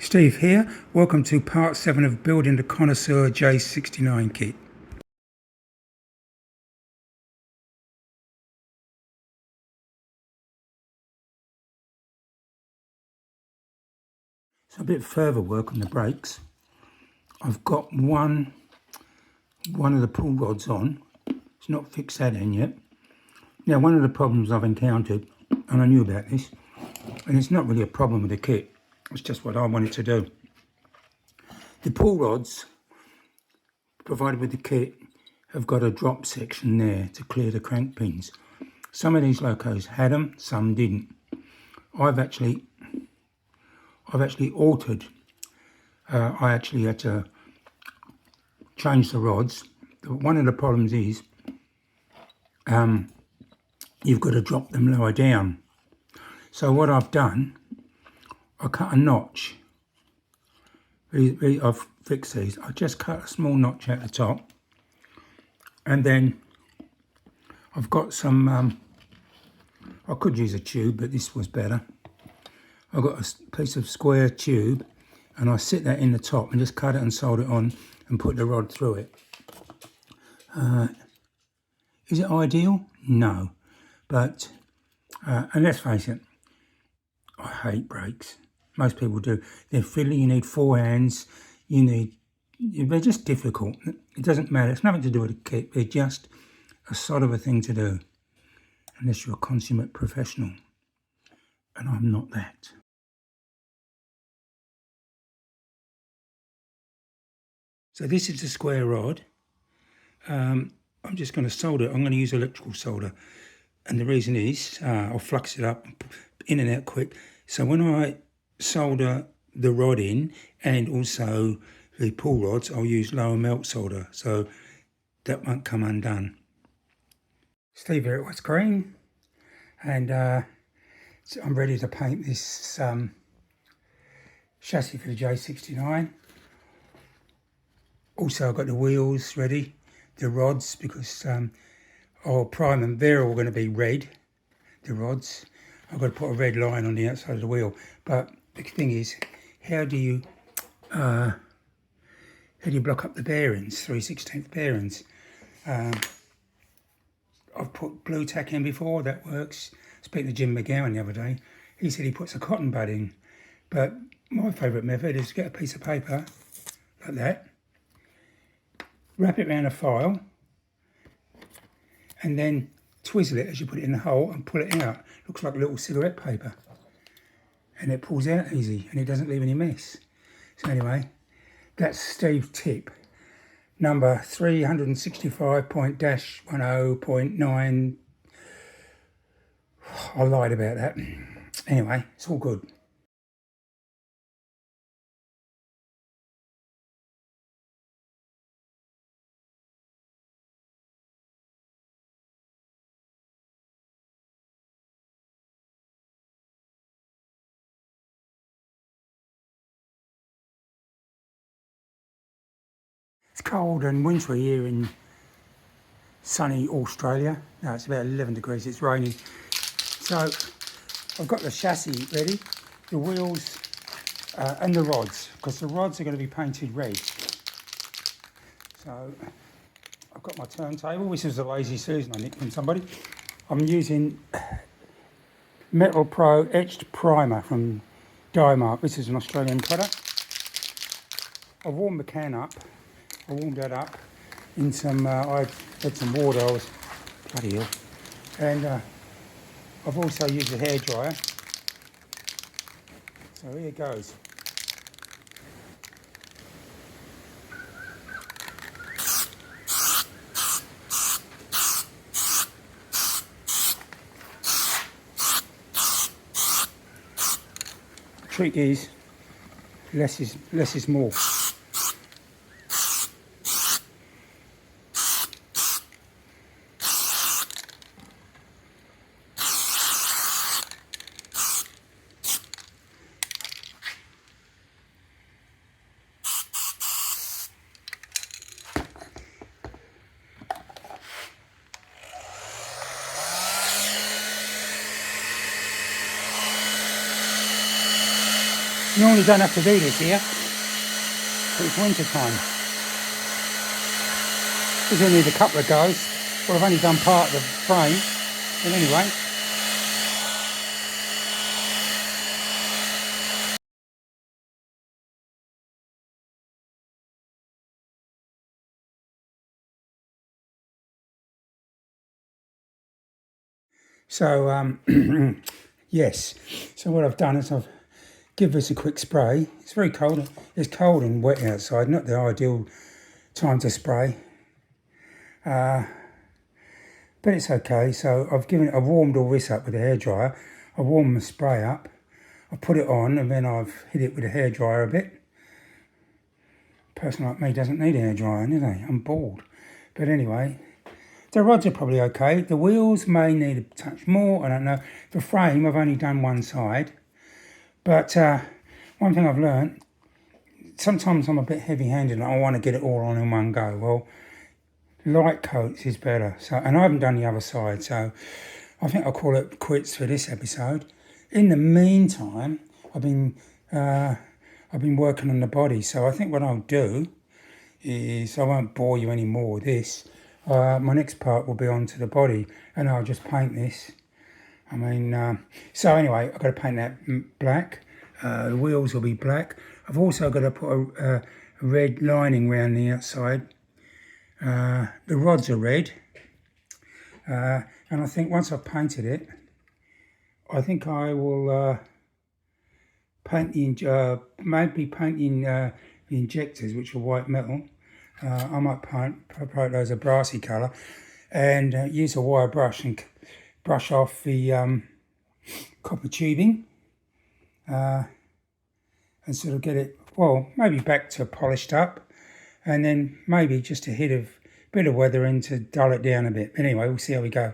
Steve here. Welcome to part 7 of building the Connoisseur J69 kit. So a bit further work on the brakes. I've got one of the pull rods on. It's not fixed that in yet. Now, one of the problems I've encountered, and I knew about this, and it's not really a problem with the kit, it's just what I wanted to do. The pull rods provided with the kit have got a drop section there to clear the crank pins. Some of these locos had them, some didn't. I've actually altered. I actually had to change the rods. One of the problems is you've got to drop them lower down. So what I've done, I cut a notch. I've fixed these. I just cut a small notch at the top, and then I've got some. I could use a tube, but this was better. I've got a piece of square tube, and I sit that in the top and just cut it and solder it on and put the rod through it. Is it ideal? No, but and let's face it, I hate brakes. Most people do. They're fiddly. You need 4 hands. They're just difficult. It doesn't matter. It's nothing to do with the kit. They're just a sort of a thing to do, unless you're a consummate professional, and I'm not that. So this is the square rod. I'm just going to solder it. I'm going to use electrical solder, and the reason is I'll flux it up in and out quick. So when I solder the rod in and also the pull rods, I'll use lower melt solder, so that won't come undone. Steve here at What's Green, and so I'm ready to paint this chassis for the J69. Also, I've got the wheels ready, the rods, because I'll prime them. They're all going to be red, the rods. I've got to put a red line on the outside of the wheel. But the thing is, how do you block up the bearings, 3/16 bearings? I've put blue tack in before, that works. Speaking to Jim McGowan the other day, he said he puts a cotton bud in. But my favourite method is to get a piece of paper like that, wrap it around a file, and then twizzle it as you put it in the hole and pull it out. Looks like a little cigarette paper. And it pulls out easy and it doesn't leave any mess. So anyway, that's Steve's tip. Number 365.10.9. I lied about that. Anyway, it's all good. It's cold and wintry here in sunny Australia. Now it's about 11 degrees, it's raining. So I've got the chassis ready, the wheels and the rods, because the rods are going to be painted red. So I've got my turntable. This is a Lazy Susan I nicked from somebody. I'm using Metal Pro Etched Primer from Dymark. This is an Australian product. I warmed the can up. I warmed that up in some, I had some water, I was bloody ill. And I've also used a hairdryer. So here it goes. The trick is, less is more. Normally don't have to do this here, but it's winter time. This will need a couple of goes. Well, I've only done part of the frame, but anyway. So, yes. So what I've done is I've given this a quick spray. It's very cold. It's cold and wet outside. Not the ideal time to spray. But it's okay. So I've warmed all this up with a hairdryer. I warmed the spray up. I put it on and then I've hit it with a hairdryer a bit. A person like me doesn't need a hairdryer, do they? I'm bored. But anyway, the rods are probably okay. The wheels may need a touch more. I don't know. The frame, I've only done one side. But one thing I've learnt, sometimes I'm a bit heavy-handed and I want to get it all on in one go. Well, light coats is better. So, and I haven't done the other side, so I think I'll call it quits for this episode. In the meantime, I've been working on the body. So I think what I'll do is, I won't bore you anymore with this. My next part will be onto the body, and I'll just paint this. I mean, so anyway, I've got to paint that black. The wheels will be black. I've also got to put a red lining around the outside. The rods are red. And I think once I've painted it, I think I will paint maybe painting the injectors, which are white metal. I might paint those a brassy colour and use a wire brush and brush off the copper tubing and sort of get it, well, maybe back to polished up, and then maybe just a bit of weathering to dull it down a bit. Anyway, we'll see how we go.